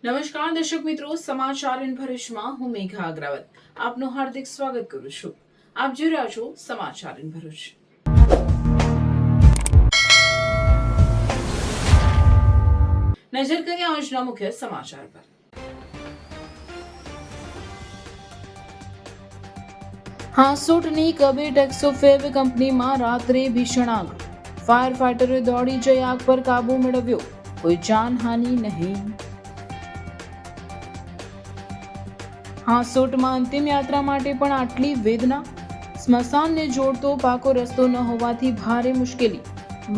નમસ્કાર દર્શક મિત્રો, સમાચાર ઇન ભરૂચમાં હું મેઘા અગ્રવાલ આપનું હાર્દિક સ્વાગત કરું છું. આપ જોઈ રહ્યા છો સમાચાર ઇન ભરૂચ. નજર કરીએ આજના મુખ્ય સમાચાર પર. હાંસોટની કબીર ટેક્સોફેબ કંપનીમાં રાત્રે ભીષણ આગ. ફાયર ફાઈટરોએ દોડી જઈ આગ પર કાબુ મેળવ્યો. કોઈ જાનહાનિ નહીં. હાંસોટમાં અંતિમ યાત્રા માટે પણ આટલી વેદના. સ્મશાનને જોડતો પાકો રસ્તો ન હોવાથી ભારે મુશ્કેલી.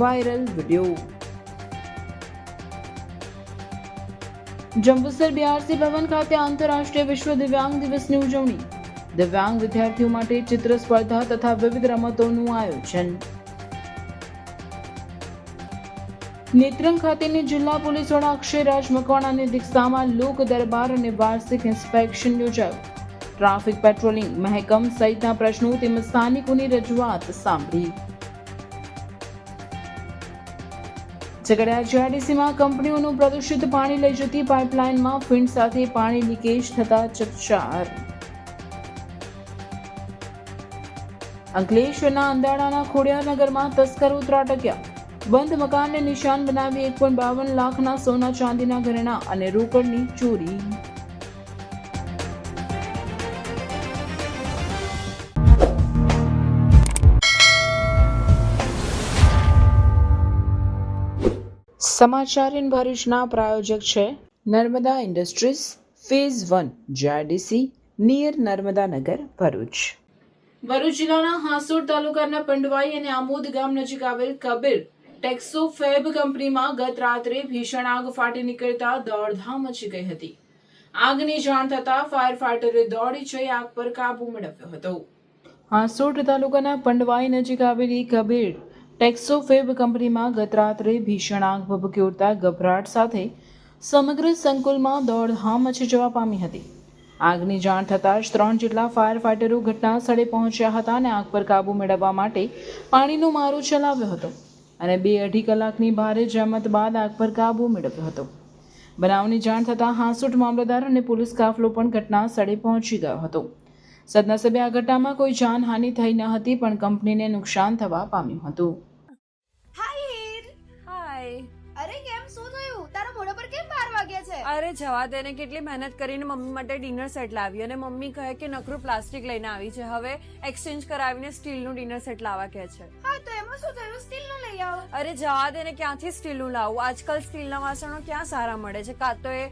Viral video. Jambusar BRC Bhavan ખાતે આંતરરાષ્ટ્રીય વિશ્વ દિવ્યાંગ દિવસની ઉજવણી. દિવ્યાંગ વિદ્યાર્થીઓ માટે ચિત્ર સ્પર્ધા તથા વિવિધ રમતોનું આયોજન. નેત્રંગ ખાતેની જિલ્લા પોલીસ વડા અક્ષયરાજ મકવાણાની દીક્ષામાં લોક દરબાર અને વાર્ષિક ઇન્સ્પેક્શન યોજાયું. ટ્રાફિક પેટ્રોલિંગ, મહેકમ સહિતના પ્રશ્નો તેમજ સ્થાનિકોની રજૂઆત સાંભળી. ઝઘડિયા જીઆઈડીસીમાં કંપનીઓનું પ્રદૂષિત પાણી લઈ જતી પાઇપલાઇનમાં ફીણ સાથે પાણી લીકેજ થતા ચકચાર. અંકલેશ્વરના અંદાડાના ખોડિયારનગરમાં તસ્કરો ત્રાટક્યા. બંધ મકાનને નિશાન બનાવી 1.52 લાખના સોના ચાંદીના ઘરેણા અને રોકડની ચોરી. સમાચાર ઇન ભરૂચના પ્રાયોજક છે Narmada industries phase 1 GIDC near Narmadanagar Bharuch. Bharuch જિલ્લાના હાંસોટ તાલુકાના પંડવાઈ અને આમોદ ગામ નજીક આવેલ કબીર ટેક્સોફેબ કંપનીમાં ગત રાત્રે ભીષણ આગ ફાટી નીકળતા દોડધામ મચી ગઈ હતી. આગની જાણ થતા ફાયર ફાઈટરે દોડી જઈ આગ પર કાબુ મેળવ્યો હતો. હાંસોટ તાલુકાના પંડવાઈ નજીક આવેલી કબીર ટેક્સોફેબ કંપનીમાં ગત રાત્રે ભીષણ આગ ભભૂકી ઉઠતા ગભરાટ સાથે સમગ્ર સંકુલમાં દોડધામ મચી જવા પામી હતી. આગની જાણ થતાં જ 3 જેટલા ફાયર ફાઈટરો ઘટના સ્થળે પહોંચ્યા હતા અને આગ પર કાબુ મેળવવા માટે પાણીનો મારો ચલાવ્યો હતો અને 2-2.5 કલાકની ભારે જહેમત બાદ આગ પર કાબુ મેળવ્યો હતો. બનાવની જાણ થતાં હાંસોટ મામલતદાર અને પોલીસ કાફલો પણ ઘટના સ્થળે પહોંચી ગયો હતો. સદનસીબે આ ઘટનામાં કોઈ જાનહાનિ થઈ ન હતી, પણ કંપનીને નુકસાન થવા પામ્યું હતું. અરે કેમ શું થયું? તારા મોઢા પર કેમ 12 વાગ્યા છે? અરે જવા દે ને, કેટલી મહેનત કરીને મમ્મી માટે ડિનર સેટ લાવી અને મમ્મી કહે કે નકરું પ્લાસ્ટિક લઈને આવી છે, હવે એક્સચેન્જ કરાવીને સ્ટીલનું ડિનર સેટ લાવવા કહે છે. હા તો એમાં શું થયું? સ્ટીલનું લઈ આવો. અરે જવા દે ને, ક્યાંથી સ્ટીલનું લાવું? આજકાલ સ્ટીલના વાસણો ક્યાં સારા મળે છે? કાં તો એ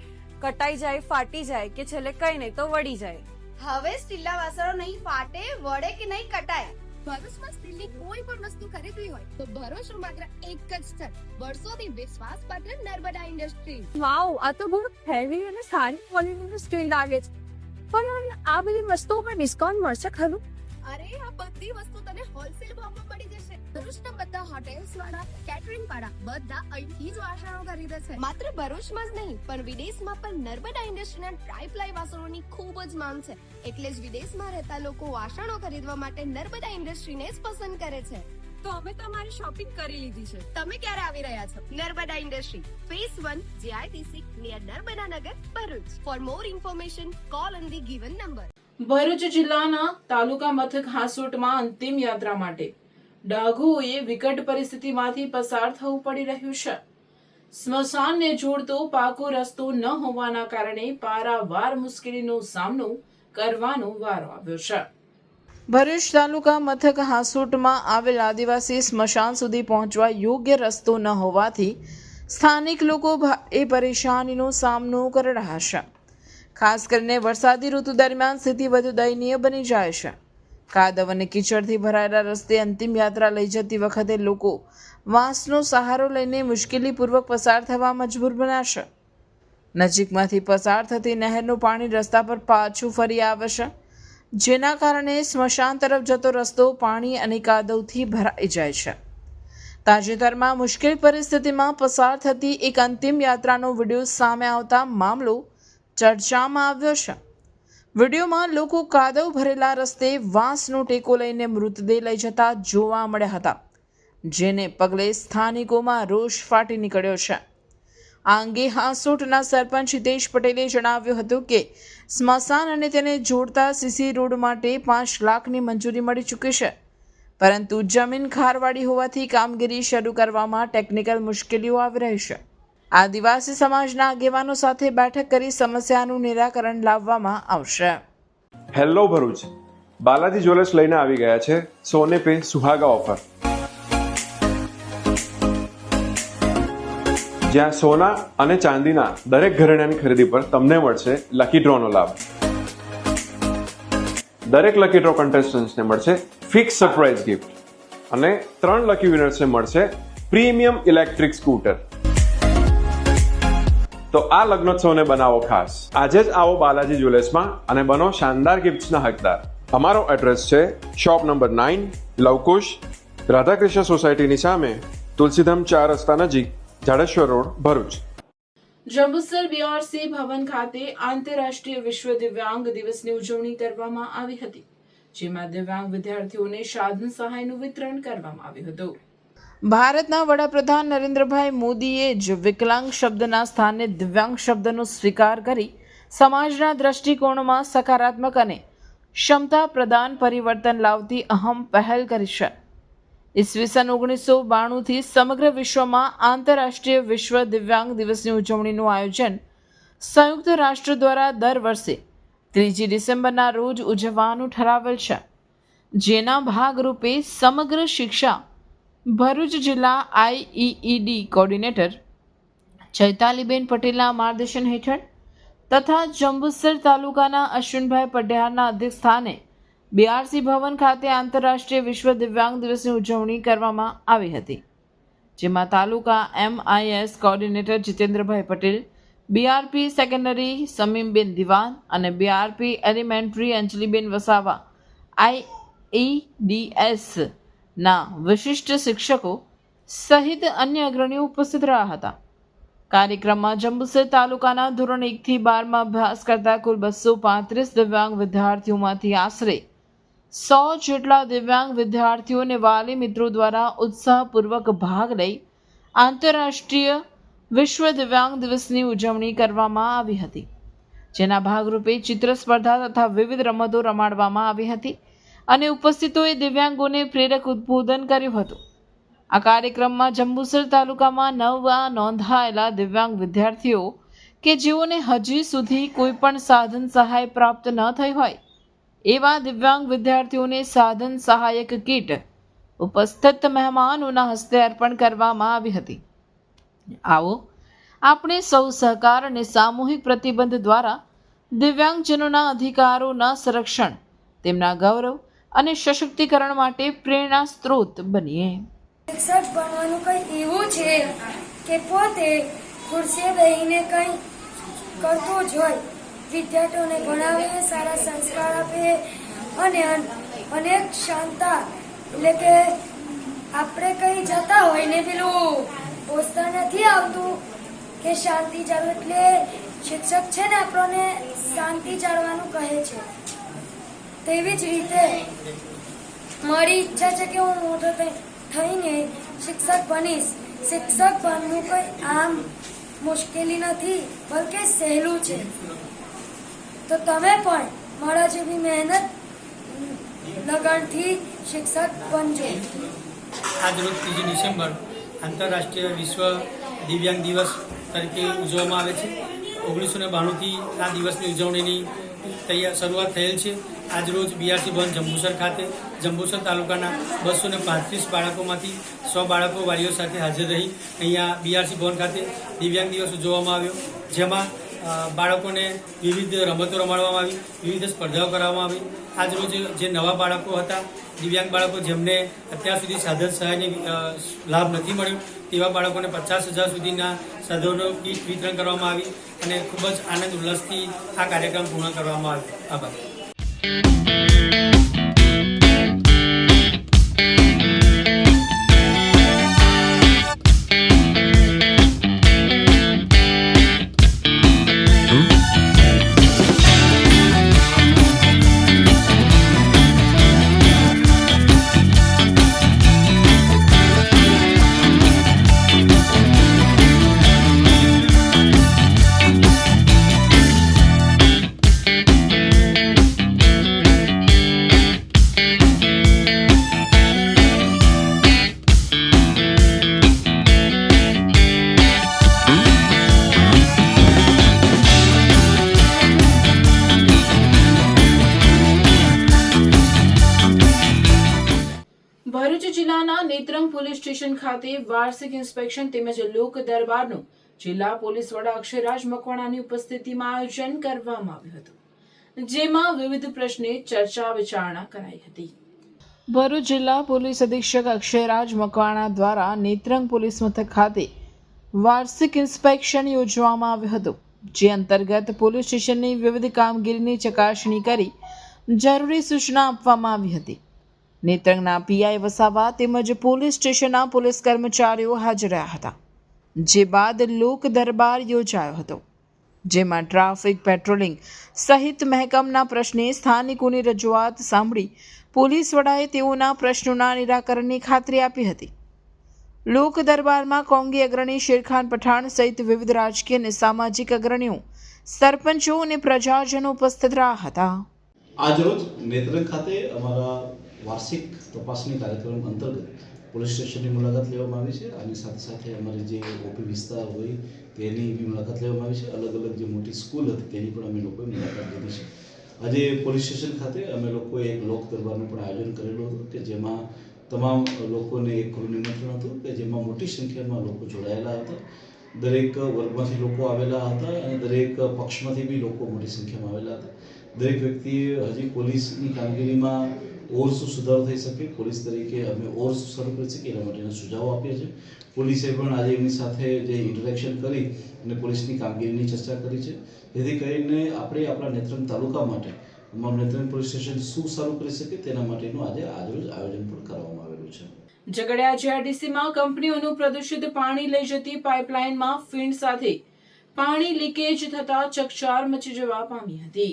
કટાઈ જાય, ફાટી જાય કે છેલ્લે કઈ નહીં તો વળી જાય. હવે સ્ટીલના વાસણો નહીં ફાટે, વળે કે નહીં કટાય. ભરૂચમાં સ્ટીલની કોઈ પણ વસ્તુ ખરીદવી હોય તો ભરૂચનું માત્ર એક જ સ્થળ, વર્ષોથી વિશ્વાસપાત્ર નર્મદા ઇન્ડસ્ટ્રીઝ. વાવ, આ તો બહુ હેવી અને સારી ક્વોલિટીનું સ્ટીલ લાગે છે. પણ આ બધી વસ્તુઓ પર ડિસ્કાઉન્ટ મળશે ખરું? અરે આ બધી વસ્તુ તને હોલસેલ ભાવમાં મળી જશે. ભરૂચના બધા હોટેલ્સ વાળા, કેટરિંગ વાળા બધા અહીંથી જ વાસણો ખરીદે છે. માત્ર ભરૂચમાં જ નહીં પણ વિદેશમાં પણ નર્મદા ઇન્ડસ્ટ્રીના ટ્રાય-પ્લાય વાસણોની ખૂબ જ માંગ છે. એટલે જ વિદેશમાં રહેતા લોકો વાસણો ખરીદવા માટે નર્મદા ઇન્ડસ્ટ્રીને જ પસંદ કરે છે. તો અમે તમારી શોપિંગ કરી લીધી છે. તમે ક્યારે આવી રહ્યા છો? Narmada industry phase 1 GIDC near Narmadanagar Bharuch. For more information call on the given number. Bharuch જિલ્લાના તાલુકા મથક હાંસોટમાં અંતિમ યાત્રા માટે ડાઘુઓએ વિકટ પરિસ્થિતિમાંથી પસાર થવું પડી રહ્યું છે. સ્મશાનને જોડતો પાકો રસ્તો ન હોવાના કારણે પારાવાર મુશ્કેલીનો સામનો કરવાનો વારો આવ્યો છે. ભરૂચ તાલુકા મથક હાંસોટમાં આવેલ આદિવાસી સ્મશાન સુધી પહોંચવા યોગ્ય રસ્તો ન હોવાથી સ્થાનિક લોકો ભારે પરેશાનીનો સામનો કરી રહ્યા છે. ખાસ કરીને વરસાદી ઋતુ દરમિયાન સ્થિતિ વધુ દયનીય બની જાય છે. કાદવ અને કીચડથી ભરાયેલા રસ્તે અંતિમ યાત્રા લઈ જતી વખતે લોકો વાંસનો સહારો લઈને મુશ્કેલીપૂર્વક પસાર થવા મજબૂર બન્યા છે. નજીકમાંથી પસાર થતી નહેરનું પાણી રસ્તા પર પાછું ફરી આવે છે, જેના કારણે સ્મશાન તરફ જતો રસ્તો પાણી અને કાદવથી ભરાઈ જાય છે. તાજેતરમાં મુશ્કેલ પરિસ્થિતિમાં પસાર થતી એક અંતિમ યાત્રાનો વિડીયો સામે આવતા મામલો ચર્ચામાં આવ્યો છે. વિડીયોમાં લોકો કાદવ ભરેલા રસ્તે વાંસનો ટેકો લઈને મૃતદેહ લઈ જતા જોવા મળ્યા હતા, જેને પગલે સ્થાનિકોમાં રોષ ફાટી નીકળ્યો છે. આ અંગે હાંસોટના સરપંચ હિતેશ પટેલે જણાવ્યું હતું કે સ્મશાન અને તેને જોડતા સીસી રોડ માટે 5 લાખની મંજૂરી મળી ચૂકી છે, પરંતુ જમીન ખારવાડી હોવાથી કામગીરી શરૂ કરવામાં ટેકનિકલ મુશ્કેલીઓ આવી રહી છે. આદિવાસી સમાજના આગેવાનો સાથે બેઠક કરી સમસ્યાનું નિરાકરણ લાવવામાં આવશે. હેલો ભરૂચ, બાલાજી જ્વેલર્સ લઈને આવી ગયા છે સોને પે સુહાગા ઓફર, જ્યાં સોના અને ચાંદીના દરેક ઘરેણાની ખરીદી પર તમને મળશે લકી ડ્રોનો લાભ. દરેક લકી ડ્રો કન્ટેસ્ટન્ટ્સને મળશે ફિક્સ સરપ્રાઇઝ ગિફ્ટ અને 3 લકી વિનર્સને મળશે પ્રીમિયમ ઇલેક્ટ્રિક સ્કૂટર. તો આ લગ્નોત્સવને બનાવો ખાસ. આજે જ આવો બાલાજી જ્વેલર્સમાં અને બનો શાનદાર ગિફ્ટ્સના હકદાર. અમારો એડ્રેસ છે શોપ નંબર 9, લવકુશ, રાધાકૃષ્ણ સોસાયટીની સામે, તુલસીધામ 4 રસ્તા નજીક, જાડેશ્વર રોડ, ભરૂચ. જંબુસર બીઆરસી ભવન ખાતે આંતરરાષ્ટ્રીય વિશ્વ દિવ્યાંગ દિવસની ઉજવણી કરવામાં આવી હતી, જેમાં દિવ્યાંગ વિદ્યાર્થીઓને સાધન સહાયનું વિતરણ કરવામાં આવ્યું હતું. ભારતના વડાપ્રધાન નરેન્દ્રભાઈ મોદીએ જ વિકલાંગ શબ્દના સ્થાને દિવ્યાંગ શબ્દનો સ્વીકાર કરી સમાજના દ્રષ્ટિકોણમાં સકારાત્મક અને ક્ષમતા પ્રદાન પરિવર્તન લાવતી અહમ પહેલ કરી છે. ઈસવીસન 1992થી સમગ્ર વિશ્વમાં આંતરરાષ્ટ્રીય વિશ્વ દિવ્યાંગ દિવસની ઉજવણીનું આયોજન સંયુક્ત રાષ્ટ્ર દ્વારા દર વર્ષે 3 ડિસેમ્બરના રોજ ઉજવવાનું ઠરાવેલ છે, જેના ભાગરૂપે સમગ્ર શિક્ષા ભરૂચ જિલ્લા આઈઈઈડી કોર્ડિનેટર ચૈતાલીબેન પટેલના માર્ગદર્શન હેઠળ તથા જંબુસર તાલુકાના અશ્વિનભાઈ પઢિયારના અધ્યક્ષસ્થાને બીઆરસી ભવન ખાતે આંતરરાષ્ટ્રીય વિશ્વ દિવ્યાંગ દિવસની ઉજવણી કરવામાં આવી હતી, જેમાં તાલુકા MIS coordinator જીતેન્દ્રભાઈ Patel, BRP secondary સમીમબેન દિવાન અને BRP elementary Anjaliben Vasava IEDS ના વિશિષ્ટ શિક્ષકો સહિત અન્ય અગ્રણીઓ ઉપસ્થિત રહ્યા હતા. કાર્યક્રમમાં જંબુસર તાલુકાના ધોરણ 1 થી 12માં અભ્યાસ કરતા કુલ 235 દિવ્યાંગ વિદ્યાર્થીઓમાંથી આશરે 100 જેટલા દિવ્યાંગ વિદ્યાર્થીઓ અને વાલી મિત્રો દ્વારા ઉત્સાહપૂર્વક ભાગ લઈ આંતરરાષ્ટ્રીય વિશ્વ દિવ્યાંગ દિવસની ઉજવણી કરવામાં આવી હતી, જેના ભાગરૂપે ચિત્ર સ્પર્ધા તથા વિવિધ રમતો રમાડવામાં આવી હતી અને ઉપસ્થિતોએ દિવ્યાંગોને પ્રેરક ઉદ્બોધન કર્યું હતું. આ કાર્યક્રમમાં જંબુસર તાલુકામાં નવા નોંધાયેલા દિવ્યાંગ વિદ્યાર્થીઓ કે જેઓને હજી સુધી કોઈ પણ સાધન સહાય પ્રાપ્ત ન થઈ હોય એવા દિવ્યાંગ વિદ્યાર્થીઓને સાધન સહાયક કીટ ઉપસ્થિત મહેમાનોના હસ્તે અર્પણ કરવામાં આવી હતી. આવો આપણે સૌ સહકાર અને સામૂહિક પ્રતિબંધ દ્વારા દિવ્યાંગજનોના અધિકારોના સંરક્ષણ, તેમના ગૌરવ અને સશક્તિકરણ માટે પ્રેરણા સ્ત્રોત બનીએ. શિક્ષક બનવાનું કંઈ એવું છે કે પોતે ખુરશીએ બેસીને કંઈ કરતો જ હોય, વિદ્યાર્થીઓને ભણાવે, સારા સંસ્કાર આપે અને અનેક શાંતા, એટલે કે આપણે કંઈ જતા હોય ને પેલું પોસ્તા નથી આવતું કે શાંતિ જાળવો, એટલે શિક્ષક છે ને આપણને શાંતિ જાળવાનું કહે છે. તેવી જ રીતે મારી ઈચ્છા છે કે હું મોટો થઈને શિક્ષક બનીશ. શિક્ષક બનવું કોઈ આમ મુશ્કેલી નથી, બલકે સહેલું છે. તો તમે પણ મારા જેવી મહેનત લગનથી શિક્ષક બનજો. આજરોજ 3 ડિસેમ્બર આંતરરાષ્ટ્રીય વિશ્વ દિવ્યાંગ દિવસ તરીકે ઉજવવામાં આવે છે. 1992થી આ દિવસની ઉજવણીની શરૂઆત થયેલ છે. આજરોજ બીઆરસી ભવન જંબુસર ખાતે જંબુસર તાલુકાના 235 બાળકોમાંથી 100 બાળકો વાલીઓ સાથે હાજર રહી અહીંયા બીઆરસી ભવન ખાતે દિવ્યાંગ દિવસ ઉજવવામાં આવ્યો, જેમાં બાળકોને વિવિધ રમતો રમાડવામાં આવી, વિવિધ સ્પર્ધાઓ કરવામાં આવી. આજરોજ જે નવા બાળકો હતા, દિવ્યાંગ બાળકો જેમને અત્યાર સુધી સાધન સહાયની લાભ નથી મળ્યો, તેવા બાળકોને 50,000 સુધીના સાધનો કીટ વિતરણ કરવામાં આવી અને ખૂબ જ આનંદ ઉલ્લાસથી આ કાર્યક્રમ પૂર્ણ કરવામાં આવ્યો. આભાર. ભરૂચ જિલ્લાના નેત્રંગ પોલીસ સ્ટેશન ખાતે વાર્ષિક ઇન્સ્પેક્શન તેમજ લોક દરબારનું જિલ્લા પોલીસ વડા અક્ષયરાજ મકવાણાની ઉપસ્થિતિમાં આયોજન કરવામાં આવ્યું હતું, જેમાં વિવિધ પ્રશ્ને ચર્ચા વિચારણા કરાઈ હતી. ભરૂચ જિલ્લા પોલીસ અધિક્ષક અક્ષયરાજ મકવાણા દ્વારા નેત્રંગ પોલીસ મથક ખાતે વાર્ષિક ઇન્સ્પેક્શન યોજવામાં આવ્યું હતું, જે અંતર્ગત પોલીસ સ્ટેશનની વિવિધ કામગીરીની ચકાસણી કરી જરૂરી સૂચના આપવામાં આવી હતી. નેત્રંગના પીઆઈ વસાવા તેમજ પોલીસ સ્ટેશનના પોલીસ કર્મચારીઓ હાજર રહ્યા હતા. જે બાદ લોક દરબાર યોજાયો હતો, જેમાં ટ્રાફિક પેટ્રોલિંગ સહિત મહેકમના પ્રશ્ને સ્થાનિકોની રજૂઆત સાંભળી પોલીસ વડાએ તેઓના પ્રશ્નોના નિરાકરણની ખાતરી આપી હતી. લોક દરબારમાં કોંગી અગ્રણી શેરખાન પઠાણ સહિત વિવિધ રાજકીય અને સામાજિક અગ્રણીઓ, સરપંચો અને પ્રજાજનો ઉપસ્થિત રહ્યા હતા. આજરોજ નેત્રંગ ખાતે અમારા વાર્ષિક તપાસણી કાર્યક્રમ અંતર્ગત પોલીસ સ્ટેશનની મુલાકાત લેવામાં આવી છે. આની સાથે સાથે અમારી જે ઓપી વિસ્તાર હોય તેની બી મુલાકાત લેવામાં આવી છે. અલગ અલગ જે મોટી સ્કૂલ હતી તેની પણ અમે લોકોએ મુલાકાત લીધી છે. આજે પોલીસ સ્ટેશન ખાતે અમે લોકોએ એક લોક દરબારનું પણ આયોજન કરેલું હતું કે જેમાં તમામ લોકોને એક નિમંત્રણ હતું કે જેમાં મોટી સંખ્યામાં લોકો જોડાયેલા હતા. દરેક વર્ગમાંથી લોકો આવેલા હતા અને દરેક પક્ષમાંથી બી લોકો મોટી સંખ્યામાં આવેલા હતા. દરેક વ્યક્તિએ હજી પોલીસની કામગીરીમાં ઓર શું સુધારો થઈ શકે, પોલીસ તરીકે અમે ઓર શું સારું કરી શકીએ એના માટેના સુઝાવો આપ્યા છે. પોલીસે પણ આજે એમની સાથે જે ઇન્ટરેક્શન કરી અને પોલીસની કામગીરીની ચર્ચા કરી છે, જેથી કરીને આપણે આપણા નેત્રંગ તાલુકા માટે અમારું નેત્રંગ પોલીસ સ્ટેશન શું સારું કરી શકે તેના માટેનું આજે આજરોજ આયોજન પણ કરવામાં આવેલું છે. ઝઘડિયા જીઆરડીસીમાં કંપનીઓનું પ્રદૂષિત પાણી લઈ જતી પાઇપલાઇનમાં ફીણ સાથે પાણી લીકેજ થતા ચકચાર મચી જવા પામી હતી.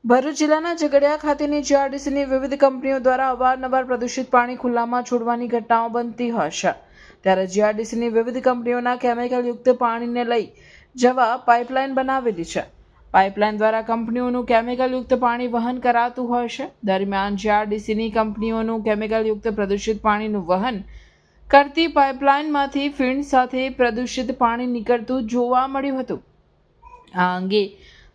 ભરૂચ જિલ્લાના ઝઘડિયા ખાતેની જીઆરડીસીની વિવિધ કંપનીઓ દ્વારા અવારનવાર પ્રદૂષિત પાણી ખુલ્લામાં છોડવાની ઘટનાઓ બનતી હોય છે, ત્યારે જીઆરડીસીની વિવિધ કંપનીઓના કેમિકલયુક્ત પાણીને લઈ જવા પાઇપલાઇન બનાવેલી છે. પાઇપલાઇન દ્વારા કંપનીઓનું કેમિકલયુક્ત પાણી વહન કરાતું હોય છે. દરમિયાન જીઆરડીસીની કંપનીઓનું કેમિકલયુક્ત પ્રદૂષિત પાણીનું વહન કરતી પાઇપલાઇનમાંથી ફીણ સાથે પ્રદૂષિત પાણી નીકળતું જોવા મળ્યું હતું. આ અંગે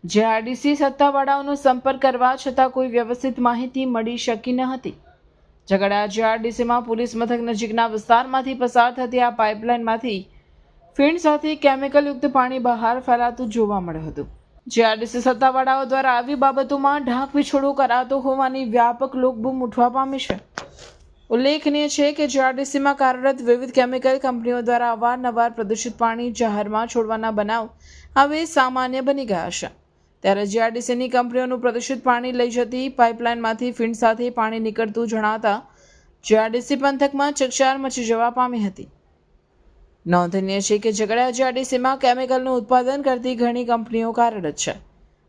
જીઆરડીસી સત્તાવાળાઓનો સંપર્ક કરવા છતાં કોઈ વ્યવસ્થિત માહિતી મળી શકી ન હતી. ઝઘડિયા જીઆરડીસીમાં પોલીસ મથક નજીકના વિસ્તારમાંથી પસાર થતી આ પાઇપલાઇનમાંથી ફીણ સાથે કેમિકલયુક્ત પાણી બહાર ફેલાતું જોવા મળ્યું હતું. જીઆરડીસી સત્તાવાળાઓ દ્વારા આવી બાબતોમાં ઢાંક પીછોડો કરાતો હોવાની વ્યાપક લોકબૂમ ઉઠવા પામી છે. ઉલ્લેખનીય છે કે જીઆરડીસીમાં કાર્યરત વિવિધ કેમિકલ કંપનીઓ દ્વારા અવારનવાર પ્રદૂષિત પાણી જાહેરમાં છોડવાના બનાવ હવે સામાન્ય બની ગયા છે. ત્યારે જીઆરડીસીની કંપનીઓનું પ્રદૂષિત પાણી લઈ જતી પાઇપલાઇનમાંથી ફીણ સાથે પાણી નીકળતું જણાતા જીઆરડીસી પંથકમાં ચકચાર મચી જવા પામી હતી. નોંધનીય છે કે ઝઘડિયા જીઆરડીસીમાં કેમિકલનું ઉત્પાદન કરતી ઘણી કંપનીઓ કાર્યરત છે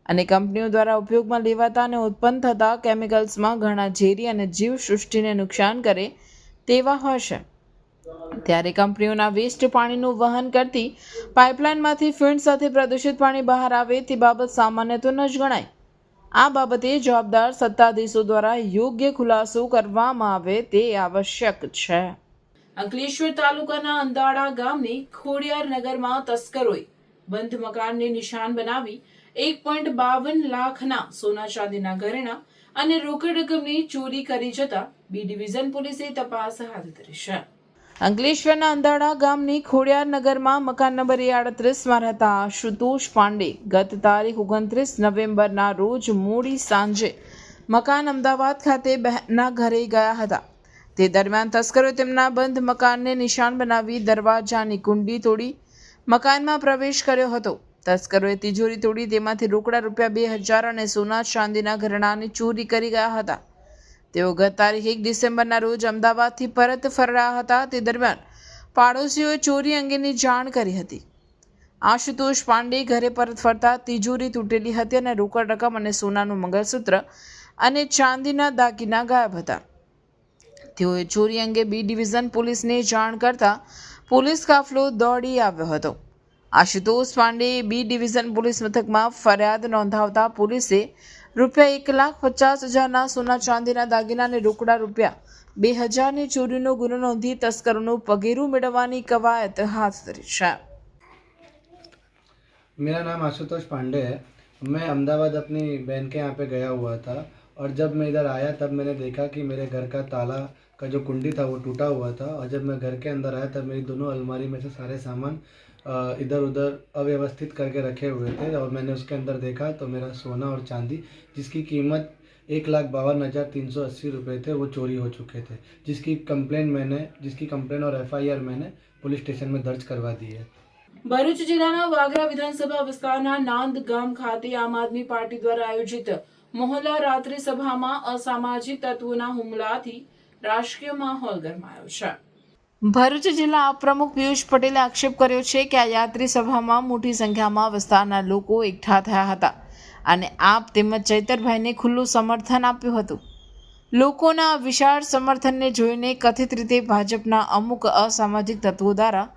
અને કંપનીઓ દ્વારા ઉપયોગમાં લેવાતા અને ઉત્પન્ન થતા કેમિકલ્સમાં ઘણા ઝેરી અને જીવસૃષ્ટિને નુકસાન કરે તેવા હોય છે. ત્યારે કંપનીઓના વેસ્ટ પાણીનું વહન કરતી પાઇપલાઇનમાંથી ફીણ સાથે પ્રદૂષિત પાણી બહાર આવે તે બાબત સામાન્ય તો ન જ ગણાય. આ બાબતે જવાબદાર સત્તાધીશો દ્વારા યોગ્ય ખુલાસો કરવામાં આવે તે આવશ્યક છે. અંકલેશ્વર તાલુકાના અંદાડા ગામની ખોડિયાર નગરમાં તસ્કરોએ બંધ મકાનને નિશાન બનાવી 1.52 લાખના સોના ચાંદીના ઘરેણા અને રોકડ રકમની ચોરી કરી જતા બી ડિવિઝન પોલીસે તપાસ હાથ ધરી છે. અંકલેશ્વરના અંદાડા ગામની ખોડિયાર નગરમાં મકાન નંબર 38માં રહેતા આશુતોષ પાંડે ગત તારીખ 29 નવેમ્બરના રોજ મોડી સાંજે મકાન અમદાવાદ ખાતે બહેનના ઘરે ગયા હતા. તે દરમિયાન તસ્કરોએ તેમના બંધ મકાનને નિશાન બનાવી દરવાજાની કુંડી તોડી મકાનમાં પ્રવેશ કર્યો હતો. તસ્કરોએ તિજોરી તોડી તેમાંથી રોકડા ₹2,000 અને સોના ચાંદીના ઘરેણાની ચોરી કરી ગયા હતા. તેઓ ગત તારીખ 1 ડિસેમ્બરના રોજ અમદાવાદથી પરત ફર્યા હતા. તે દરમિયાન પાડોશીઓએ ચોરી અંગેની જાણ કરી હતી. આશુતોષ પાંડે ઘરે પરત ફરતા તિજોરી તૂટેલી હતી અને રોકડ રકમ અને સોનાનું મંગળસૂત્ર અને ચાંદીના દાગીના ગાયબ હતા. તેઓએ ચોરી અંગે બી ડિવિઝન પોલીસને જાણ કરતા પોલીસ કાફલો દોડી આવ્યો હતો. આશુતોષ પાંડેએ બી ડિવિઝન પોલીસ મથકમાં ફરિયાદ નોંધાવતા પોલીસે ₹1,50,000ના સોના ચાંદીના દાગીના અને રોકડા ₹2,000ની ચોરીનો ગુનો નોંધી તસ્કરોનું પગેરું મેળવવાની કવાયત હાથ ધરી છે. मेरा नाम आशुतोष पांडे है. मैं अहमदाबाद अपनी बहन के यहाँ पे गया हुआ था और जब मैं इधर आया तब मैंने देखा कि मेरे घर का ताला का जो कुंडी था वो टूटा हुआ था और जब मैं घर के अंदर आया तब मेरी दोनों अलमारी में से सारे सामान इधर उधर अव्यवस्थित करके रखे हुए थे और मैंने उसके अंदर देखा तो मेरा सोना और चांदी जिसकी कीमत 1,52,380 रुपये थे वो चोरी हो चुके थे, जिसकी कंप्लेन और FIR मैंने पुलिस स्टेशन में दर्ज करवा दी है। ભરૂચ જિલ્લાના વાગરા વિધાનસભા વિસ્તારના નાંદ ગામ ખાતે આમ આદમી પાર્ટી દ્વારા આયોજિત મોહલ્લા રાત્રિ સભામાં અસામાજિક તત્વોના હુમલાથી રાજકીય માહોલ ગરમાયો છે. ભરૂચ જિલ્લા પ્રમુખ પિયુષ પટેલે આક્ષેપ કર્યો છે કે આ યાત્રી સભામાં મોટી સંખ્યામાં વિસ્તારના લોકો એકઠા થયા હતા અને આપ તેમજ ચૈતરભાઈને ખુલ્લું સમર્થન આપ્યું હતું. લોકોના વિશાળ સમર્થનને જોઈને કથિત રીતે ભાજપના અમુક અસામાજિક તત્વો દ્વારા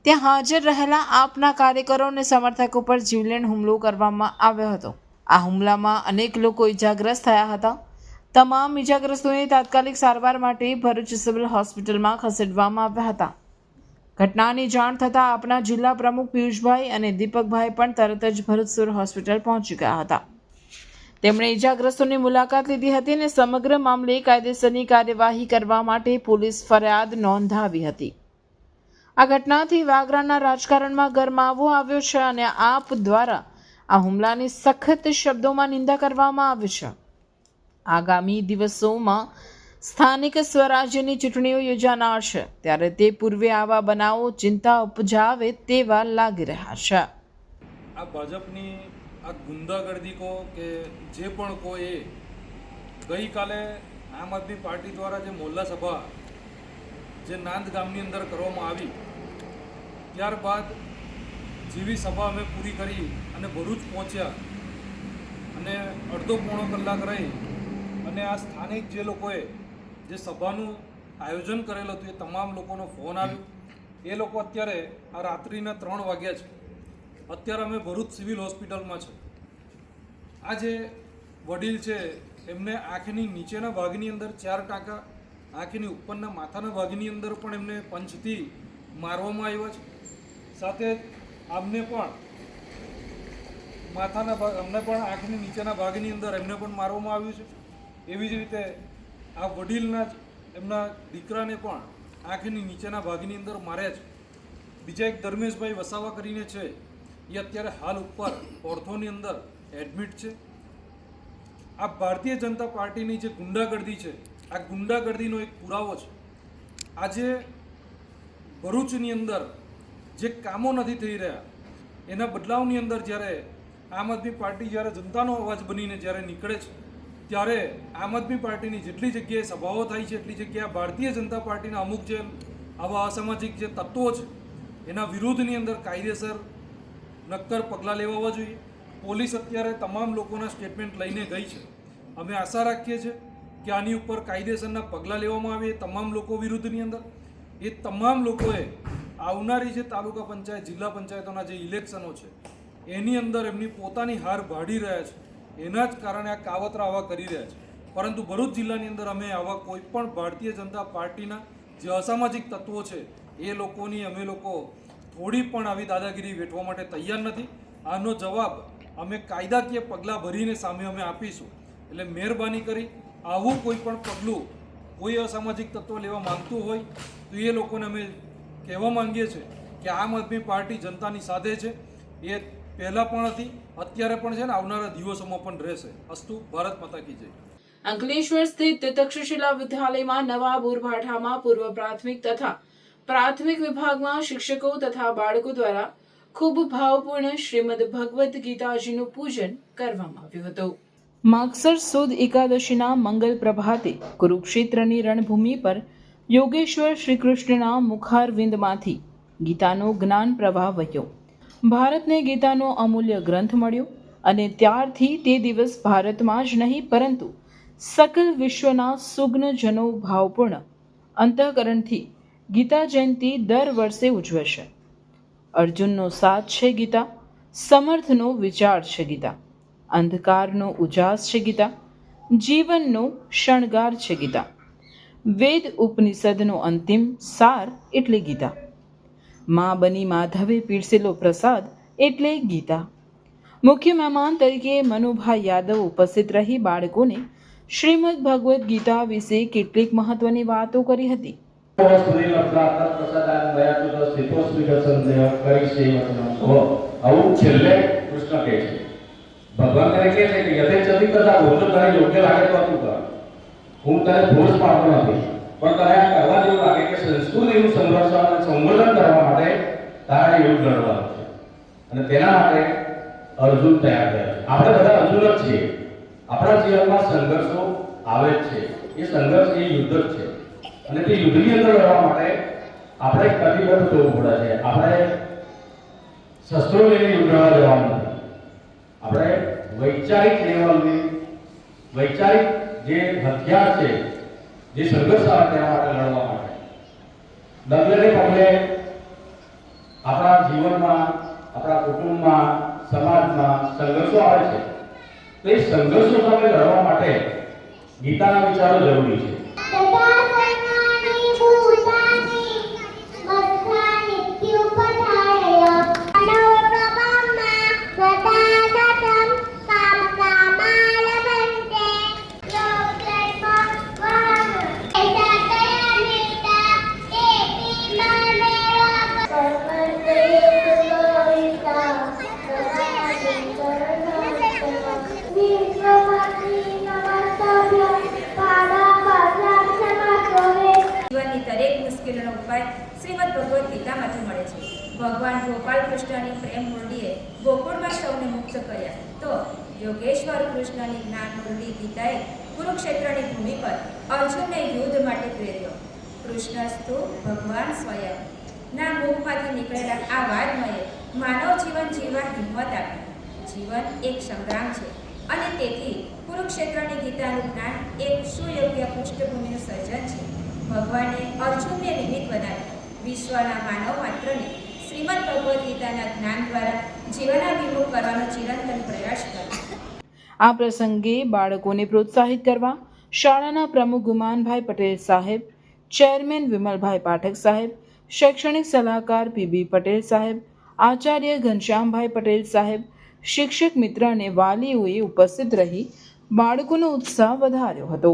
ત્યાં હાજર રહેલા આપના કાર્યકરો અને સમર્થકો પર જીવલેણ હુમલો કરવામાં આવ્યો હતો. આ હુમલામાં અનેક લોકો ઇજાગ્રસ્ત થયા હતા. તમામ ઇજાગ્રસ્તોને તાત્કાલિક સારવાર માટે ભરૂચ સિવિલ હોસ્પિટલમાં ખસેડવામાં આવ્યા હતા. ઘટનાની જાણ થતાં આપના જિલ્લા પ્રમુખ પિયુષભાઈ અને દીપકભાઈ પણ તરત જ ભરૂચ સિવિલ હોસ્પિટલ પહોંચી ગયા હતા. તેમણે ઇજાગ્રસ્તોની મુલાકાત લીધી હતી અને સમગ્ર મામલે કાયદેસરની કાર્યવાહી કરવા માટે પોલીસ ફરિયાદ નોંધાવી હતી. આ ઘટનાથી વાગરાના રાજકારણમાં ગરમાવો આવ્યો છે અને આપ દ્વારા આ હુમલાની સખત શબ્દોમાં નિંદા કરવામાં આવી છે. આગામી દિવસોમાં સ્થાનિક સ્વરાજ્યની ચૂંટણીઓ યોજાનાર છે ત્યારે તે પૂર્વે આવા બનાવો ચિંતા ઉપજાવે તેવા લાગી રહ્યા છે. આ ભાજપની આ ગુંડાગર્દી કહો કે જે પણ કહો એ ગઈકાલે આમ આદમી પાર્ટી દ્વારા જે મોહલ્લા સભા જે નાંદ ગામની અંદર કરવામાં આવી ત્યારબાદ જેવી સભા અમે પૂરી કરી અને ભરૂચ પહોંચ્યા અને અડધો પોણો કલાક રહી અને આ સ્થાનિક જે લોકોએ જે સભાનું આયોજન કરેલું હતું એ તમામ લોકોનો ફોન આવ્યો. એ લોકો અત્યારે આ રાત્રિના 3 વાગ્યા છે. અત્યારે અમે ભરૂચ સિવિલ હોસ્પિટલમાં છે. આ જે વડીલ છે એમને આંખની નીચેના ભાગની અંદર 4 ટાંકા, આંખની ઉપરના માથાના ભાગની અંદર પણ એમને પંચથી મારવામાં આવ્યા છે. સાથે આમને પણ અમને પણ આંખની નીચેના ભાગની અંદર એમને પણ મારવામાં આવ્યું છે. એવી જ રીતે આ વડીલના જ એમના દીકરાને પણ આંખની નીચેના ભાગની અંદર માર્યા છે. બીજા એક ધર્મેશભાઈ વસાવા કરીને છે એ અત્યારે હાલ ઉપર ઓર્થોની અંદર એડમિટ છે. આ ભારતીય જનતા પાર્ટીની જે ગુંડાગર્દી છે આ ગુંડાગર્દીનો એક પુરાવો છે. આજે ભરૂચની અંદર જે કામો નથી થઈ રહ્યા એના બદલાવની અંદર જ્યારે આમ આદમી પાર્ટી જ્યારે જનતાનો અવાજ બનીને જ્યારે નીકળે છે ત્યારે આમ આદમી પાર્ટીની જેટલી જગ્યાએ સભાઓ થાય છે એટલી જગ્યાએ ભારતીય જનતા પાર્ટીના અમુક જે આવા અસામાજિક જે તત્વો છે એના વિરુદ્ધની અંદર કાયદેસર નક્કર પગલાં લેવા જોઈએ. પોલીસ અત્યારે તમામ લોકોના સ્ટેટમેન્ટ લઈને ગઈ છે. અમે આશા રાખીએ છીએ કે આની ઉપર કાયદેસરના પગલાં લેવામાં આવે તમામ લોકો વિરુદ્ધની અંદર. એ તમામ લોકોએ આવનારી જે તાલુકા પંચાયત, જિલ્લા પંચાયતોના જે ઇલેક્શનો છે એની અંદર એમની પોતાની હાર ભાડી રહ્યા છે. એના જ કારણે આ કાવતરા આવા કરી રહ્યા છે. પરંતુ ભરૂચ જિલ્લાની અંદર અમે આવા કોઈ પણ ભારતીય જનતા પાર્ટીના જે અસામાજિક તત્વો છે એ લોકોની અમે લોકો થોડી પણ આવી દાદાગીરી વેઠવા માટે તૈયાર નથી. આનો જવાબ અમે કાયદાકીય પગલાં ભરીને સામે અમે આપીશું. એટલે મહેરબાની કરી આવું કોઈ પણ પગલું કોઈ અસામાજિક તત્વ લેવા માંગતું હોય તો એ લોકોને અમે કહેવા માંગીએ છીએ કે આમ આદમી પાર્ટી જનતાની સાથે છે. એ પહેલાં પણ હતી, અત્યારે પણ છે ને આવનારા દિવસોમાં પણ રહેશે. અસ્તુ. ભારત માતા કી જય. અંકલેશ્વર સ્થિત તક્ષશિલા વિદ્યાલયમાં નવા બોરભાઠામાં પૂર્વ પ્રાથમિક તથા પ્રાથમિક વિભાગમાં શિક્ષકો તથા બાળકો દ્વારા ખૂબ ભાવપૂર્ણ શ્રીમદ ભગવદ્ ગીતાજીનું પૂજન કરવામાં આવ્યું હતું. માગસર સુદ એકાદશીના મંગલ પ્રભાતે કુરુક્ષેત્રની રણભૂમિ પર યોગેશ્વર શ્રીકૃષ્ણના મુખારવિંદમાંથી ગીતાનો જ્ઞાન પ્રવાહ વહ્યો. ભારતને ગીતાનો અમૂલ્ય ગ્રંથ મળ્યો અને ત્યારથી તે દિવસ ભારતમાં જ નહીં પરંતુ સકલ વિશ્વના સુગ્નજનો ભાવપૂર્ણ અંતઃકરણથી ગીતા જયંતિ દર વર્ષે ઉજવે છે. અર્જુનનો સાથ છે ગીતા, સમર્થનો વિચાર છે ગીતા, અંધકારનો ઉજાસ છે ગીતા, જીવનનો શણગાર છે ગીતા, વેદ ઉપનિષદનો અંતિમ સાર એટલે ગીતા, મા બની માધવે પીરસેલો પ્રસાદ એટલે ગીતા. મુખ્ય મહેમાન તરીકે મનુભાઈ યાદવ ઉપસ્થિત રહી બાળકોને શ્રીમદ ભગવદ્ ગીતા વિશે કેટલીક મહત્વની વાતો કરી હતી. આવું છેલ્લે કૃષ્ણ કહે છે. ભગવાન તને કહે છે કે યથેચ્છતિ તથા ભોજ તને યોગ્ય લાગે તો તું કર. હું તને ભોજ પાડતો નથી, પણ તને આ કરવા જેવું લાગે કે સંસ્કૃતિનું સંરક્ષણ અને સંવર્ધન કરવા માટે તારે યુદ્ધ લડવાનું છે, અને તેના માટે અર્જુન તૈયાર થયા છે. આપણે બધા અર્જુન જ છીએ. આપણા જીવનમાં સંઘર્ષો આવે જ છે. એ સંઘર્ષ એ યુદ્ધ જ છે, અને તે યુદ્ધની અંદર લડવા માટે આપણે કટિબદ્ધ થવું પડે છે. આપણે શસ્ત્રો લઈને યુદ્ધ લડવા જવાનું નથી. આપણે વૈચારિક લેવલની વૈચારિક જે હથિયાર છે, જે સંઘર્ષ આવે તેના માટે લડવા માટે ડગલે પગલે આપણા જીવનમાં, આપણા કુટુંબમાં, સમાજમાં સંઘર્ષો આવે છે. તો એ સંઘર્ષો સામે લડવા માટે ગીતાના વિચારો જરૂરી છે. જીવનની દરેક મુશ્કેલીનો ઉપાય શ્રીમદ ભગવદ્ ગીતામાંથી મળે છે. ભગવાન ગોપાલ કૃષ્ણની પ્રેમ મૂર્તિએ ગોકુળમાં સૌને મુક્ત કર્યા, તો યોગેશ્વર કૃષ્ણની જ્ઞાન મૂર્તિ ગીતાએ કુરુક્ષેત્રની ભૂમિ પર અર્જુનને યુદ્ધ માટે પ્રેર્યો. કૃષ્ણસ્તુ ભગવાન સ્વયં ના મુખમાંથી નીકળેલા આ વાદમયે માનવ જીવન જીવવા હિંમત આપી. જીવન એક સંગ્રામ છે, અને તેથી કુરુક્ષેત્રની ગીતાનું જ્ઞાન એક સુયોગ્ય પૃષ્ઠભૂમિનું સર્જન છે. ભગવાને અર્જુનને નિમિત્ત બનાવી વિશ્વના માનવ માત્રને શ્રીમદ ભગવદ્ ગીતાના જ્ઞાન દ્વારા જીવનાભિમુખ કરવાનો ચિરંતન પ્રયાસ કર્યો. આ પ્રસંગે બાળકોને પ્રોત્સાહિત કરવા શાળાના પ્રમુખ ગુમાનભાઈ પટેલ સાહેબ, ચેરમેન વિમલભાઈ પાઠક સાહેબ, શૈક્ષણિક સલાહકાર પીબી પટેલ સાહેબ, આચાર્ય ઘનશ્યામભાઈ પટેલ સાહેબ, શિક્ષક મિત્ર અને વાલીઓએ ઉપસ્થિત રહી બાળકોનો ઉત્સાહ વધાર્યો હતો.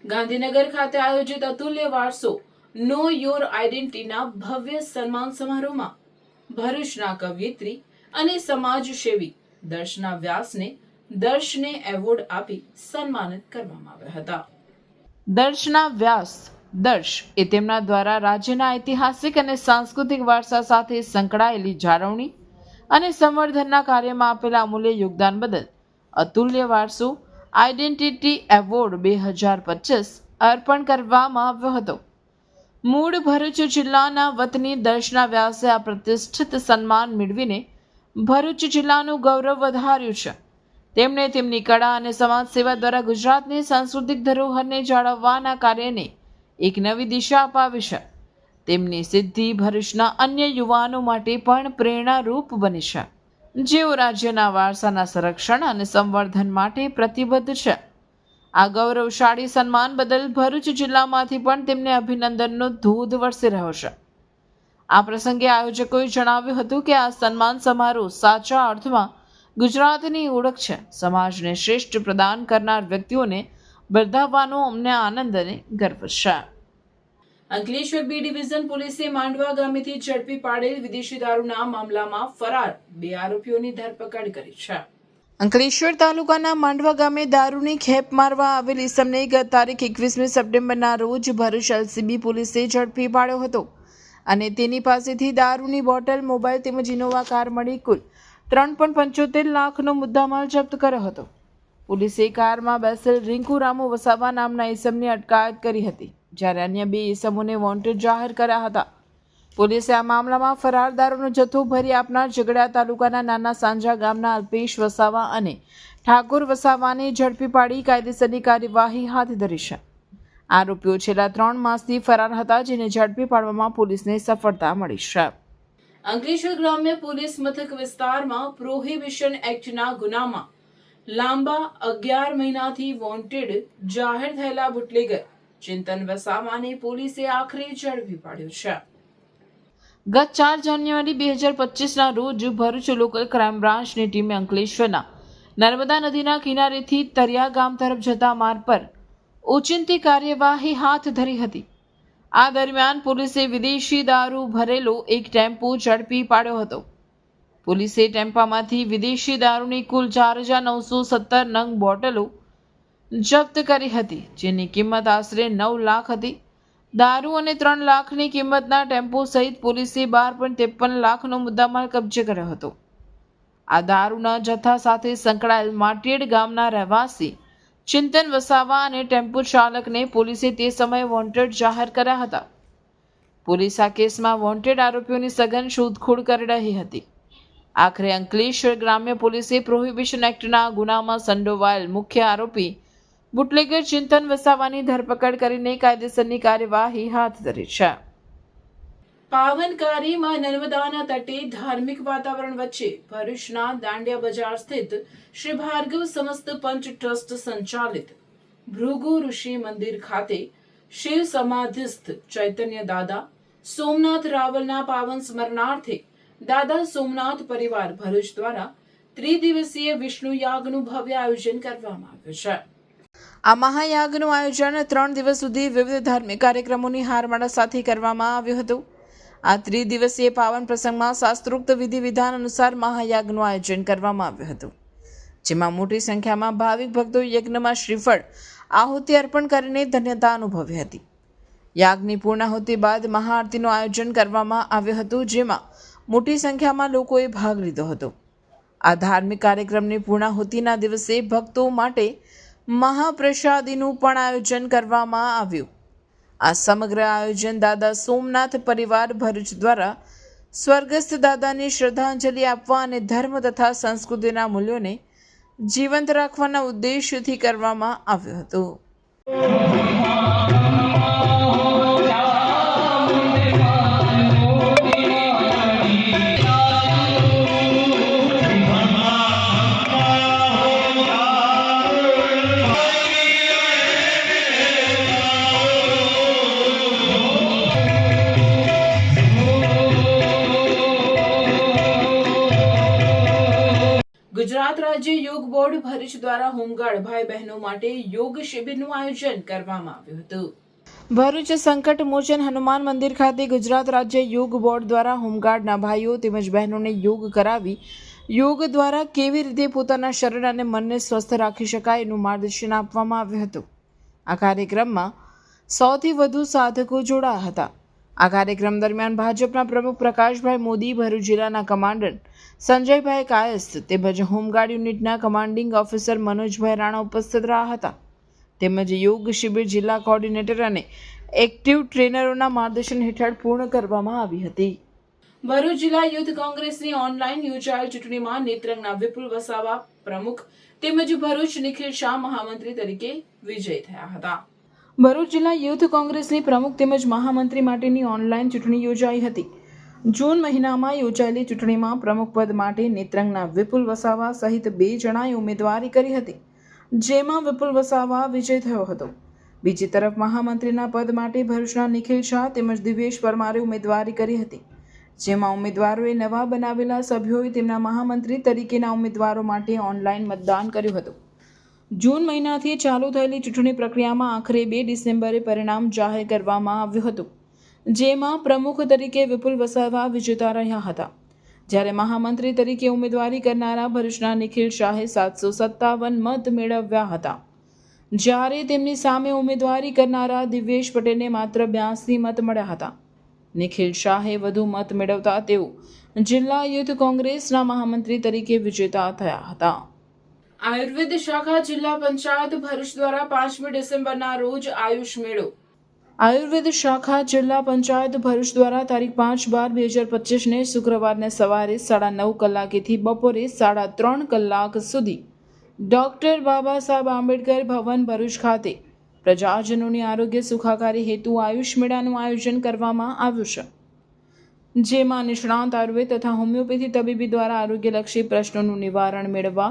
ગાંધીનગર ખાતે આયોજિત અતુલ્ય વારસો નો યોર આઇડેન્ટિટીના ભવ્ય સન્માન સમારોહમાં ભરૂચના કવયિત્રી અને સમાજસેવી દર્શના વ્યાસને દર્શને એવોર્ડ આપી સન્માનિત કરવામાં આવ્યા હતા. દર્શના વ્યાસ દર્શ એ તેમના દ્વારા રાજ્યના ઐતિહાસિક અને સાંસ્કૃતિક વારસા સાથે સંકળાયેલી જાળવણી અને સંવર્ધનના કાર્યમાં આપેલા અમૂલ્ય યોગદાન બદલ અતુલ્ય વારસો આઇડેન્ટિટી એવોર્ડ 2025 અર્પણ કરવામાં આવ્યો હતો. મૂળ ભરૂચ જિલ્લાના વતની દર્શના વ્યાસે આ પ્રતિષ્ઠિત સન્માન મેળવીને ભરૂચ જિલ્લાનું ગૌરવ વધાર્યું છે. તેમણે તેમની કળા અને સમાજ સેવા દ્વારા ગુજરાતની સાંસ્કૃતિક ધરોહરને જાળવવાના કાર્યને એક નવી દિશા અપાવી છે. તેમની સિદ્ધિ ભરૂચના અન્ય યુવાનો માટે પણ પ્રેરણારૂપ બની છે, જેઓ રાજ્યના વારસાના સંરક્ષણ અને સંવર્ધન માટે પ્રતિબદ્ધ છે. આ ગૌરવશાળી સન્માન બદલ ભરૂચ જિલ્લામાંથી પણ તેમને અભિનંદનનો ધોધ વરસી રહ્યો છે. આ પ્રસંગે આયોજકોએ જણાવ્યું હતું કે આ સન્માન સમારોહ સાચા અર્થમાં ગુજરાતની ઓળખ છે. સમાજને શ્રેષ્ઠ પ્રદાન કરનાર વ્યક્તિઓને બિરદાવવાનો અમને આનંદ અને ગર્વ છે. અંકલેશ્વર બી ડિવિઝન પોલીસે માંડવા ગામેથી ઝડપી પાડેલ વિદેશી દારૂના મામલામાં ફરાર 2 આરોપીઓની ધરપકડ કરી છે. અંકલેશ્વર તાલુકાના માંડવા ગામે દારૂની ખેપ મારવા આવેલ ઈસમને ગત તારીખ 21 સપ્ટેમ્બરના રોજ ભરૂચ એલસીબી પોલીસે ઝડપી પાડ્યો હતો અને તેની પાસેથી દારૂની બોટલ, મોબાઈલ તેમજ ઇનોવા કાર મળી કુલ 3.75 લાખનો મુદ્દામાલ જપ્ત કર્યો હતો. પોલીસે કારમાં બેસેલ રિંકુ રામુ વસાવા નામના ઈસમની અટકાયત કરી હતી, જ્યારે અન્ય 2 ઈસમોને વોન્ટેડ જાહેર કર્યા હતા. પોલીસે આ મામલામાં ફરાર દારૂનો જથ્થો ભરી આપનાર ઝઘડા તાલુકાના નાના સાંજા ગામના અલ્પેશ વસાવા અને ઠાકોર વસાવાને ઝડપી પાડી કાયદેસરની કાર્યવાહી હાથ ધરી છે. આરોપીઓ છેલ્લા 3 માસથી ફરાર હતા, જેને ઝડપી પાડવામાં પોલીસને સફળતા મળી છે. અંકલેશ્વર ગ્રામ્ય પોલીસ મથક વિસ્તારમાં પ્રોહિબિશન એક્ટના ગુનામાં લાંબા 11 મહિનાથી વોન્ટેડ જાહેર થયેલા બુટલેગર ચિંતન વસાવાને પોલીસે આખરે ઝડપી પાડ્યો છે. ગત 4 જાન્યુઆરી 2025ના રોજ ભરૂચ લોકલ ક્રાઇમ બ્રાન્ચની ટીમે અંકલેશ્વરના નર્મદા નદીના કિનારેથી તરિયા ગામ તરફ જતા માર્ગ પર ઓચિંતી કાર્યવાહી હાથ ધરી હતી. આ દરમિયાન પોલીસે વિદેશી દારૂ ભરેલો એક ટેમ્પો ઝડપી પાડ્યો હતો. પોલીસે ટેમ્પામાંથી વિદેશી દારૂની કુલ 4,917 નંગ બોટલો જપ્ત કરી હતી, જેની કિંમત આશરે 9 લાખ હતી. દારૂ અને 3 લાખની કિંમતના ટેમ્પો સહિત પોલીસે 12.53 લાખનો મુદ્દામાલ કબજે કર્યો હતો. આ દારૂના જથ્થા સાથે સંકળાયેલ માટીડ ગામના રહેવાસી ચિંતન વસાવા અને ટેમ્પો ચાલકને પોલીસે તે સમયે વોન્ટેડ જાહેર કર્યા હતા. પોલીસ આ કેસમાં વોન્ટેડ આરોપીઓની સઘન શોધખોળ કરી રહી હતી. આખરે અંકલેશ્વર ગ્રામ્ય પોલીસે પ્રોહિબિશન એક્ટના ગુનામાં સંડોવાયેલ મુખ્ય આરોપી બુટલેગર ચિંતન વસાવાની ધરપકડ કરીને કાયદેસરની કાર્યવાહી હાથ ધરી છે. પાવનકારીમાં નર્મદાના તટે ધાર્મિક વાતાવરણ વચ્ચે ભરૂચના દાંડિયા બજાર સ્થિત શ્રી ભાર્ગવ સમસ્ત પંચ ટ્રસ્ટ સંચાલિત ભૃગુ ઋષિ મંદિર ખાતે શિવ સમાધિસ્થ ચૈતન્ય દાદા સોમનાથ રાવલના પાવન સ્મરણાર્થે દાદા સોમનાથ પરિવાર ભરૂચ દ્વારા ત્રિદિવસીય વિષ્ણુ યાગનું ભવ્ય આયોજન કરવામાં આવ્યું છે. આ મહાયાગનું આયોજન 3 દિવસ સુધી વિવિધ ધાર્મિક કાર્યક્રમોની હારમાળા સાથે કરવામાં આવ્યું હતું. આ ત્રિદિવસીય પાવન પ્રસંગમાં શાસ્ત્રોક્ત વિધિ વિધાન અનુસાર મહાયાગનું આયોજન કરવામાં આવ્યું હતું, જેમાં મોટી સંખ્યામાં ભાવિક ભક્તો યજ્ઞમાં શ્રીફળ આહુતિ અર્પણ કરીને ધન્યતા અનુભવી હતી. યાગની પૂર્ણાહુતિ બાદ મહાઆરતીનું આયોજન કરવામાં આવ્યું હતું, જેમાં મોટી સંખ્યામાં લોકોએ ભાગ લીધો હતો. આ ધાર્મિક કાર્યક્રમની પૂર્ણાહુતિના દિવસે ભક્તો માટે મહાપ્રસાદીનું પણ આયોજન કરવામાં આવ્યું. આ સમગ્ર આયોજન દાદા સોમનાથ પરિવાર ભરૂચ દ્વારા સ્વર્ગસ્થ દાદાની શ્રદ્ધાંજલિ આપવા અને ધર્મ તથા સંસ્કૃતિના મૂલ્યોને જીવંત રાખવાના ઉદ્દેશ્યથી કરવામાં આવ્યું હતું. ગુજરાત રાજ્ય યોગ બોર્ડ ભરૂચ દ્વારા હોમગાર્ડ ભાઈ બહેનો માટે યોગ શિબિરનું આયોજન કરવામાં આવ્યું હતું. ભરૂચ સંકટ મોચન હનુમાન મંદિર ખાતે ગુજરાત રાજ્ય યોગ બોર્ડ દ્વારા હોમગાર્ડના ભાઈઓ તેમજ બહેનોને યોગ કરાવી યોગ દ્વારા કેવી રીતે પોતાના શરીર અને મનને સ્વસ્થ રાખી શકાય એનું માર્ગદર્શન આપવામાં આવ્યું હતું. આ કાર્યક્રમમાં 100થી વધુ સાધકો જોડાયા હતા. આ કાર્યક્રમ દરમિયાન ભાજપના પ્રમુખ પ્રકાશભાઈ મોદી, ભરૂચ જિલ્લાના કમાન્ડન્ટ સંજયભાઈ કાયસ્થ તેમજ હોમગાર્ડ યુનિટના કમાન્ડિંગ ઓફિસર મનોજભાઈ રાણા ઉપસ્થિત રહ્યા હતા. તેમજ યોગ શિબિર જિલ્લા કોર્ડિનેટર અને એક્ટિવ ટ્રેનરોના માર્ગદર્શન હેઠળ પૂર્ણ કરવામાં આવી હતી. ભરૂચ જિલ્લા યુથ કોંગ્રેસની ઓનલાઈન યોજાયેલ ચૂંટણીમાં નેત્રંગના વિપુલ વસાવા પ્રમુખ તેમજ ભરૂચ નિખિલ શાહ મહામંત્રી તરીકે વિજય થયા હતા. ભરૂચ જિલ્લા યુથ કોંગ્રેસની પ્રમુખ તેમજ મહામંત્રી માટેની ઓનલાઈન ચૂંટણી યોજાઈ હતી. જૂન મહિનામાં યોજાયેલી ચૂંટણીમાં પ્રમુખ પદ માટે નેત્રંગના વિપુલ વસાવા સહિત 2 જણાએ ઉમેદવારી કરી હતી, જેમાં વિપુલ વસાવા વિજય થયો હતો. બીજી તરફ મહામંત્રીના પદ માટે ભરૂચના નિખિલ શાહ તેમજ દિવેશ પરમારે ઉમેદવારી કરી હતી, જેમાં ઉમેદવારોએ નવા બનાવેલા સભ્યોએ તેમના મહામંત્રી તરીકેના ઉમેદવારો માટે ઓનલાઈન મતદાન કર્યું હતું. જૂન મહિનાથી ચાલુ થયેલી ચૂંટણી પ્રક્રિયામાં આખરે 2 ડિસેમ્બરે પરિણામ જાહેર કરવામાં આવ્યું હતું, જેમાં પ્રમુખ તરીકે વિપુલ વસાવા વિજેતા રહ્યા હતા, જ્યારે મહામંત્રી તરીકે ઉમેદવારી કરનારા ભરૂચના નિખિલ શાહે 757 મત મેળવ્યા હતા, જ્યારે તેમની સામે ઉમેદવારી કરનારા દિવેશ પટેલને માત્ર 82 મત મળ્યા હતા. નિખિલ શાહે વધુ મત મેળવતા તેઓ જિલ્લા યુથ કોંગ્રેસના મહામંત્રી તરીકે વિજેતા થયા હતા. આયુર્વેદ શાખા જિલ્લા પંચાયત ભરૂચ દ્વારા 5મી ડિસેમ્બરના રોજ આયુષ મેળો. આયુર્વેદ શાખા જિલ્લા પંચાયત ભરૂચ દ્વારા તારીખ 5/12/2025ને શુક્રવારને સવારે 9:30 કલાકેથી બપોરે 3:30 કલાક સુધી ડોક્ટર બાબા સાહેબ આંબેડકર ભવન ભરૂચ ખાતે પ્રજાજનોની આરોગ્ય સુખાકારી હેતુ આયુષ મેળાનું આયોજન કરવામાં આવ્યું છે, જેમાં નિષ્ણાંત આયુર્વેદ તથા હોમિયોપેથી તબીબી દ્વારા આરોગ્યલક્ષી પ્રશ્નોનું નિવારણ મેળવવા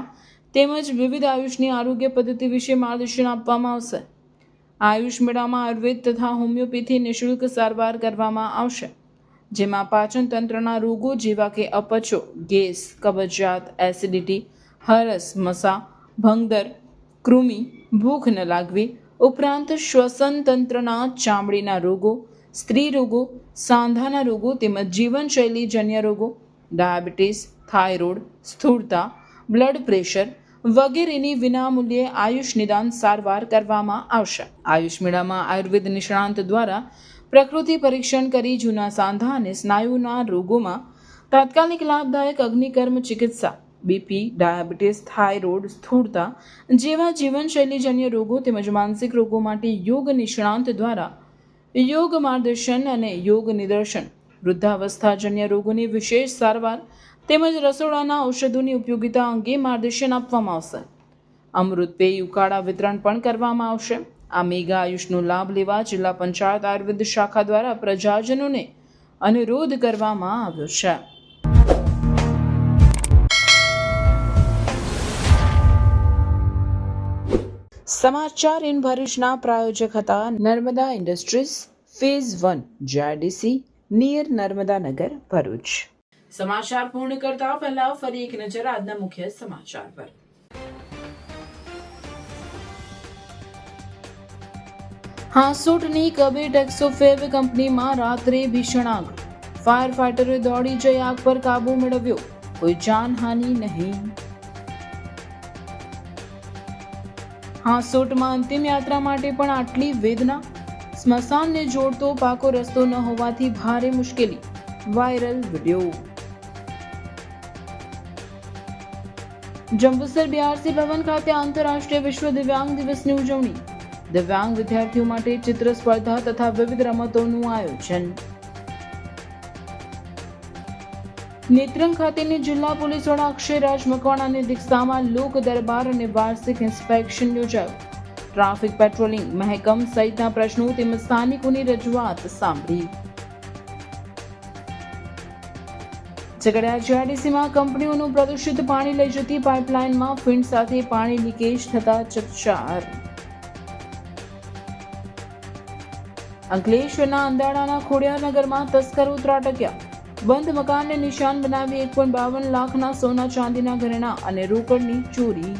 તેમજ વિવિધ આયુષની આરોગ્ય પદ્ધતિ વિશે માર્ગદર્શન આપવામાં આવશે. આયુષ મેળામાં આયુર્વેદ તથા હોમિયોપેથી નિઃશુલ્ક સારવાર કરવામાં આવશે, જેમાં પાચન તંત્રના રોગો જેવા કે અપચો, ગેસ, કબજિયાત, એસિડિટી, હરસ, મસા, ભંગદર, કૃમિ, ભૂખ ન લાગવી ઉપરાંત શ્વસન તંત્રના ચામડીના રોગો, સ્ત્રી રોગો, સાંધાના રોગો તેમજ જીવનશૈલીજન્ય રોગો, ડાયાબિટીસ, થાઇરોઇડ, સ્થૂળતા, બ્લડ પ્રેશર વગેરેની વિનામૂલ્યે આયુષ નિદાન સારવાર કરવામાં આવશે. આયુષ મેળામાં આયુર્વેદ નિષ્ણાંત દ્વારા પ્રકૃતિ પરીક્ષણ કરી જૂના સાંધા અને સ્નાયુના રોગોમાં તાત્કાલિક લાભદાયક અગ્નિકર્મ ચિકિત્સા, બીપી, ડાયાબિટીસ, થાઇરોઇડ, સ્થૂળતા જેવા જીવનશૈલીજન્ય રોગો તેમજ માનસિક રોગો માટે યોગ નિષ્ણાંત દ્વારા યોગ માર્ગદર્શન અને યોગ નિદર્શન, વૃદ્ધાવસ્થાજન્ય રોગોની વિશેષ સારવાર તેમજ રસોડાના ઔષધોની ઉપયોગિતા અંગે માર્ગદર્શન આપવામાં આવશે. અમૃત પેય ઉકાળા વિતરણ પણ કરવામાં આવશે. આ મેગા આયુષનો લાભ લેવા જિલ્લા પંચાયત આયુર્વેદ શાખા દ્વારા પ્રજાજનોને અનુરોધ કરવામાં આવ્યો છે. સમાચાર ઇન ભરૂચના પ્રાયોજક હતા Narmada industries phase 1 GIDC near Narmada નગર ભરૂચ. સમાચાર પૂર્ણ કરતા પહેલા ફરી એક નજર આજના મુખ્ય સમાચાર પર. હાંસોટની કબીર ટેક્સોફેબ કંપનીમાં રાત્રે ભીષણ આગ. ફાયર ફાઈટરોએ દોડી જઈ આગ પર કાબુ મેળવ્યો. કોઈ જાનહાનિ નહીં. હાંસોટમાં અંતિમ યાત્રા માટે પણ આટલી વેદના. સ્મશાનને જોડતો પાકો રસ્તો ન હોવાથી ભારે મુશ્કેલી. Viral video. Jambusar BRC Bhavan ખાતે આંતરરાષ્ટ્રીય વિશ્વ દિવ્યાંગ દિવસની ઉજવણી. દિવ્યાંગ વિદ્યાર્થીઓ માટે ચિત્ર સ્પર્ધા તથા વિવિધ રમતોનું આયોજન. નેત્રંગ ખાતેની જિલ્લા પોલીસ વડા અક્ષયરાજ મકવાણાની અધ્યક્ષતામાં લોક દરબાર અને વાર્ષિક ઇન્સ્પેક્શન યોજાયું. ટ્રાફિક પેટ્રોલિંગ, મહેકમ સહિતના પ્રશ્નો તેમજ સ્થાનિકોની રજૂઆત સાંભળી. ઝઘડિયા જીઆઈડીસીમાં કંપનીઓનું પ્રદૂષિત પાણી લઈ જતી પાઇપલાઇનમાં ફીણ સાથે પાણી લીકેજ થતા ચકચાર. અંકલેશ્વરના અંદાડાના ખોડિયારનગરમાં તસ્કરો ત્રાટક્યા. બંધ મકાનને નિશાન બનાવી 1.52 લાખના સોના ચાંદીના ઘરેણા અને રોકડની ચોરી.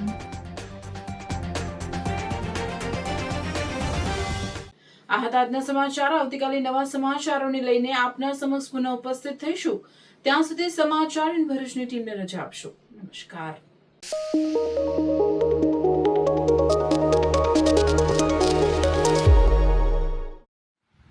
આ હતા આજના સમાચાર. આવતીકાલે નવા સમાચારોને લઈને આપના સમક્ષ પુનઃ ઉપસ્થિત થઈશું. ત્યાં સુધી સમાચાર ઇન ભરૂચની ટીમને રજા આપશો. નમસ્કાર.